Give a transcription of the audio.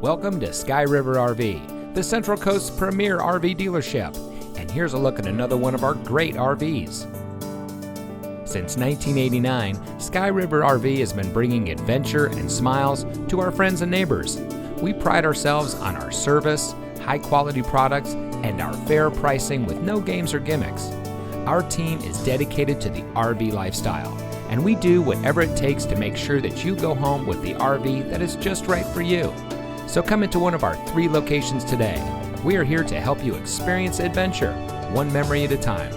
Welcome to Sky River RV, the Central Coast's premier RV dealership. And here's a look at another one of our great RVs. Since 1989, Sky River RV has been bringing adventure and smiles to our friends and neighbors. We pride ourselves on our service, high-quality products, and our fair pricing with no games or gimmicks. Our team is dedicated to the RV lifestyle, and we do whatever it takes to make sure that you go home with the RV that is just right for you. So come into one of our 3 locations today. We are here to help you experience adventure, one memory at a time.